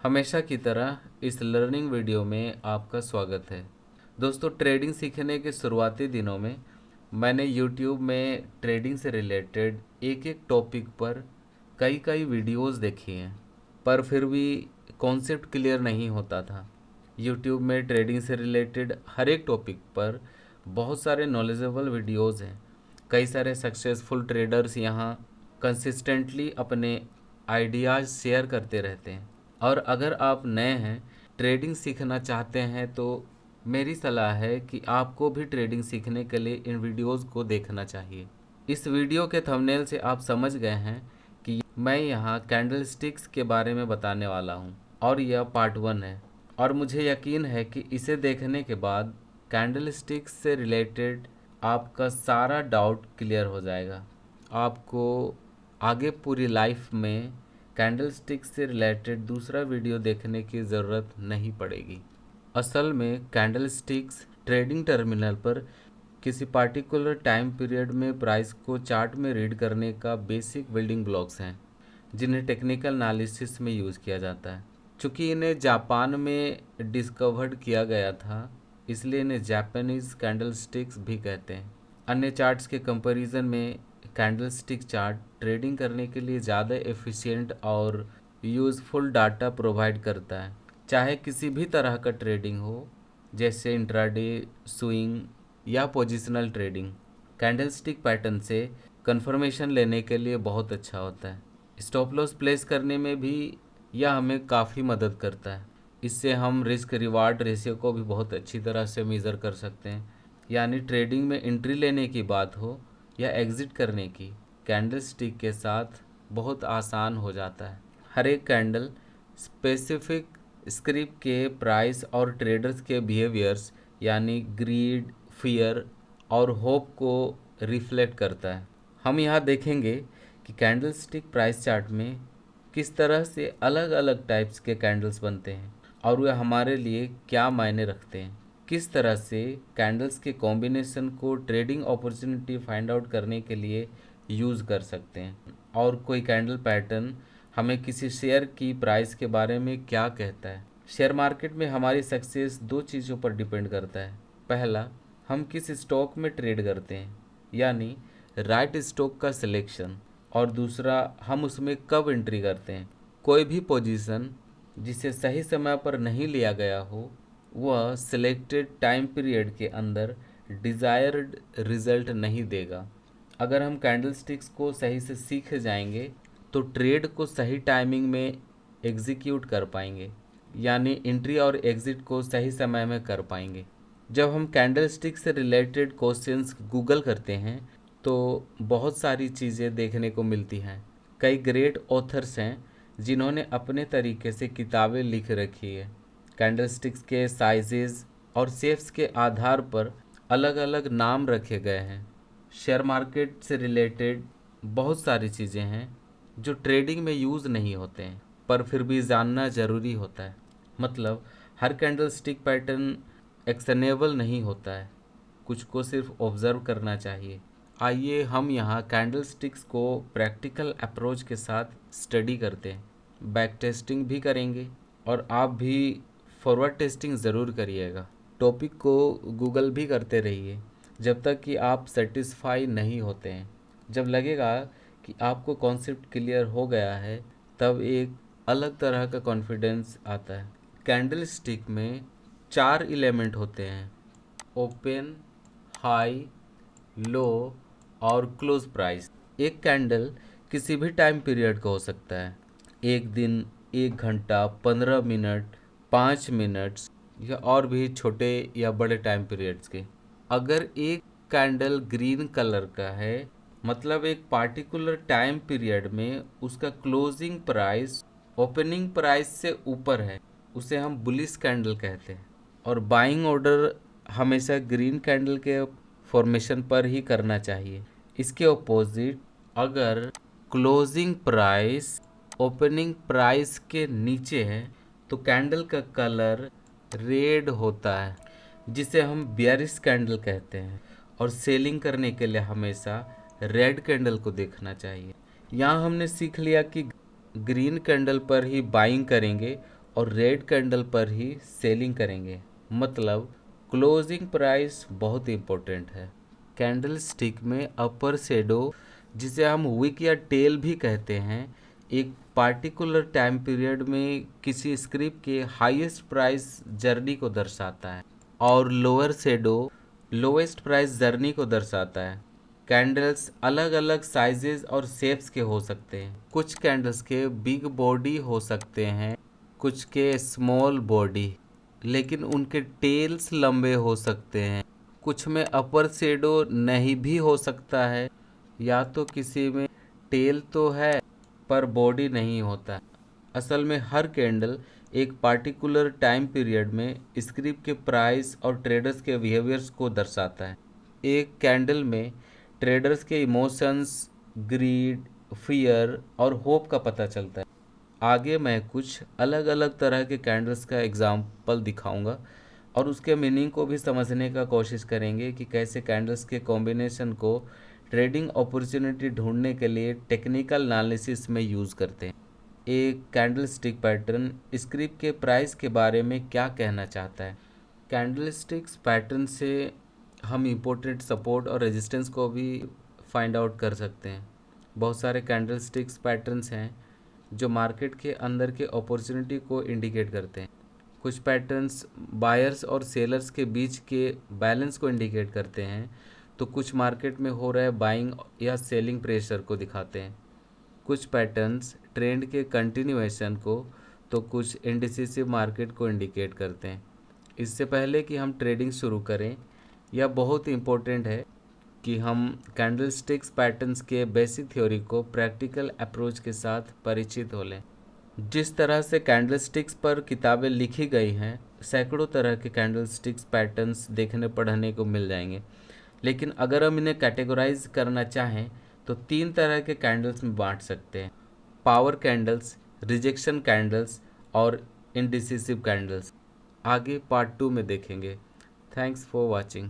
हमेशा की तरह इस लर्निंग वीडियो में आपका स्वागत है। दोस्तों, ट्रेडिंग सीखने के शुरुआती दिनों में मैंने YouTube में ट्रेडिंग से रिलेटेड एक एक टॉपिक पर कई कई वीडियोस देखी हैं, पर फिर भी कॉन्सेप्ट क्लियर नहीं होता था। YouTube में ट्रेडिंग से रिलेटेड हर एक टॉपिक पर बहुत सारे नॉलेजेबल वीडियोस हैं। कई सारे सक्सेसफुल ट्रेडर्स यहाँ कंसिस्टेंटली अपने आइडियाज़ शेयर करते रहते हैं। और अगर आप नए हैं, ट्रेडिंग सीखना चाहते हैं, तो मेरी सलाह है कि आपको भी ट्रेडिंग सीखने के लिए इन वीडियोस को देखना चाहिए। इस वीडियो के थंबनेल से आप समझ गए हैं कि मैं यहाँ कैंडलस्टिक्स के बारे में बताने वाला हूँ और यह पार्ट 1 है। और मुझे यकीन है कि इसे देखने के बाद कैंडलस्टिक्स से रिलेटेड आपका सारा डाउट क्लियर हो जाएगा। आपको आगे पूरी लाइफ में कैंडलस्टिक से रिलेटेड दूसरा वीडियो देखने की ज़रूरत नहीं पड़ेगी। असल में कैंडलस्टिक्स ट्रेडिंग टर्मिनल पर किसी पार्टिकुलर टाइम पीरियड में प्राइस को चार्ट में रीड करने का बेसिक बिल्डिंग ब्लॉक्स हैं, जिन्हें टेक्निकल एनालिसिस में यूज़ किया जाता है। चूँकि इन्हें जापान में डिस्कवर्ड किया गया था, इसलिए इन्हें जापानीज़ कैंडलस्टिक्स भी कहते हैं। अन्य चार्ट्स के कंपैरिजन में कैंडलस्टिक चार्ट ट्रेडिंग करने के लिए ज़्यादा एफिशिएंट और यूज़फुल डाटा प्रोवाइड करता है, चाहे किसी भी तरह का ट्रेडिंग हो, जैसे इंट्राडे, स्विंग या पोजिशनल ट्रेडिंग। कैंडलस्टिक पैटर्न से कंफर्मेशन लेने के लिए बहुत अच्छा होता है। स्टॉप लॉस प्लेस करने में भी यह हमें काफ़ी मदद करता है। इससे हम रिस्क रिवार्ड रेशियो को भी बहुत अच्छी तरह से मेज़र कर सकते हैं। यानी ट्रेडिंग में एंट्री लेने की बात हो या एग्ज़िट करने की, कैंडलस्टिक के साथ बहुत आसान हो जाता है। हर एक कैंडल स्पेसिफिक स्क्रिप्ट के प्राइस और ट्रेडर्स के बिहेवियर्स यानी ग्रीड, फियर और होप को रिफ्लेक्ट करता है। हम यहाँ देखेंगे कि कैंडलस्टिक प्राइस चार्ट में किस तरह से अलग अलग टाइप्स के कैंडल्स बनते हैं और वे हमारे लिए क्या मायने रखते हैं। किस तरह से कैंडल्स के कॉम्बिनेशन को ट्रेडिंग अपॉर्चुनिटी फाइंड आउट करने के लिए यूज़ कर सकते हैं, और कोई कैंडल पैटर्न हमें किसी शेयर की प्राइस के बारे में क्या कहता है। शेयर मार्केट में हमारी सक्सेस दो चीज़ों पर डिपेंड करता है। पहला, हम किस स्टॉक में ट्रेड करते हैं, यानी राइट स्टॉक का सिलेक्शन, और दूसरा, हम उसमें कब एंट्री करते हैं। कोई भी पोजीशन जिसे सही समय पर नहीं लिया गया हो, वह सिलेक्टेड टाइम पीरियड के अंदर डिज़ायर्ड रिजल्ट नहीं देगा। अगर हम कैंडलस्टिक्स को सही से सीख जाएंगे तो ट्रेड को सही टाइमिंग में एग्जीक्यूट कर पाएंगे, यानी एंट्री और एग्ज़िट को सही समय में कर पाएंगे। जब हम कैंडलस्टिक से रिलेटेड क्वेश्चंस गूगल करते हैं तो बहुत सारी चीज़ें देखने को मिलती हैं। कई ग्रेट ऑथर्स हैं जिन्होंने अपने तरीके से किताबें लिख रखी है। कैंडलस्टिक्स के साइजेस और शेप्स के आधार पर अलग अलग नाम रखे गए हैं। शेयर मार्केट से रिलेटेड बहुत सारी चीज़ें हैं जो ट्रेडिंग में यूज़ नहीं होते हैं, पर फिर भी जानना ज़रूरी होता है। मतलब हर कैंडलस्टिक पैटर्न एक्शनेबल नहीं होता है, कुछ को सिर्फ ऑब्जर्व करना चाहिए। आइए हम यहाँ कैंडलस्टिक्स को प्रैक्टिकल अप्रोच के साथ स्टडी करते हैं। बैक टेस्टिंग भी करेंगे और आप भी फॉरवर्ड टेस्टिंग ज़रूर करिएगा। टॉपिक को गूगल भी करते रहिए जब तक कि आप सेटिस्फाई नहीं होते हैं। जब लगेगा कि आपको कॉन्सेप्ट क्लियर हो गया है, तब एक अलग तरह का कॉन्फिडेंस आता है। कैंडल स्टिक में 4 एलिमेंट होते हैं: ओपन, हाई, लो और क्लोज प्राइस। एक कैंडल किसी भी टाइम पीरियड का हो सकता है, एक दिन, 1 घंटा, 15 मिनट, 5 मिनट्स, या और भी छोटे या बड़े टाइम पीरियड्स के। अगर एक कैंडल ग्रीन कलर का है, मतलब एक पार्टिकुलर टाइम पीरियड में उसका क्लोजिंग प्राइस ओपनिंग प्राइस से ऊपर है, उसे हम बुलिश कैंडल कहते हैं। और बाइंग ऑर्डर हमेशा ग्रीन कैंडल के फॉर्मेशन पर ही करना चाहिए। इसके ऑपोजिट, अगर क्लोजिंग प्राइस ओपनिंग प्राइस के नीचे है तो कैंडल का कलर रेड होता है, जिसे हम बियरिश कैंडल कहते हैं। और सेलिंग करने के लिए हमेशा रेड कैंडल को देखना चाहिए। यहाँ हमने सीख लिया कि ग्रीन कैंडल पर ही बाइंग करेंगे और रेड कैंडल पर ही सेलिंग करेंगे। मतलब क्लोजिंग प्राइस बहुत इंपॉर्टेंट है। कैंडल स्टिक में अपर शेडो, जिसे हम विक या टेल भी कहते हैं, एक पार्टिकुलर टाइम पीरियड में किसी स्क्रिप्ट के हाईएस्ट प्राइस जर्नी को दर्शाता है और lower shadow lowest price journey को दर्शाता है। कैंडल्स अलग अलग साइजेस और शेप्स के हो सकते हैं। कुछ कैंडल्स के बिग बॉडी हो सकते हैं, कुछ के स्मॉल बॉडी, लेकिन उनके टेल्स लंबे हो सकते हैं। कुछ में अपर शेडो नहीं भी हो सकता है, या तो किसी में टेल तो है पर बॉडी नहीं होता। असल में हर कैंडल एक पार्टिकुलर टाइम पीरियड में स्क्रिप्ट के प्राइस और ट्रेडर्स के बिहेवियर्स को दर्शाता है। एक कैंडल में ट्रेडर्स के इमोशंस, ग्रीड, फियर और होप का पता चलता है। आगे मैं कुछ अलग अलग तरह के कैंडल्स का एग्जाम्पल दिखाऊंगा और उसके मीनिंग को भी समझने का कोशिश करेंगे कि कैसे कैंडल्स के कॉम्बिनेशन को ट्रेडिंग अपॉर्चुनिटी ढूंढने के लिए टेक्निकल एनालिसिस में यूज़ करते हैं। एक कैंडल स्टिक पैटर्न स्क्रिप्ट के प्राइस के बारे में क्या कहना चाहता है। कैंडल स्टिक्स पैटर्न से हम इम्पोर्टेंट सपोर्ट और रेजिस्टेंस को भी फाइंड आउट कर सकते हैं। बहुत सारे कैंडल स्टिक्स पैटर्न्स हैं जो मार्केट के अंदर के अपॉर्चुनिटी को इंडिकेट करते हैं। कुछ पैटर्न्स बायर्स और सेलर्स के बीच के बैलेंस को इंडिकेट करते हैं, तो कुछ मार्केट में हो रहे बाइंग या सेलिंग प्रेशर को दिखाते हैं। कुछ पैटर्न्स ट्रेंड के कंटिन्यूएशन को, तो कुछ इंडिसिसिव मार्केट को इंडिकेट करते हैं। इससे पहले कि हम ट्रेडिंग शुरू करें, यह बहुत इम्पोर्टेंट है कि हम कैंडल स्टिक्स पैटर्न्स के बेसिक थ्योरी को प्रैक्टिकल अप्रोच के साथ परिचित हो लें। जिस तरह से कैंडल स्टिक्स पर किताबें लिखी गई हैं, सैकड़ों तरह के कैंडल स्टिक्स पैटर्न्स देखने पढ़ने को मिल जाएंगे, लेकिन अगर हम इन्हें कैटेगराइज करना चाहें तो 3 तरह के कैंडल्स में बांट सकते हैं: पावर कैंडल्स, रिजेक्शन कैंडल्स और इंडिसिसिव कैंडल्स। आगे पार्ट 2 में देखेंगे। Thanks for watching.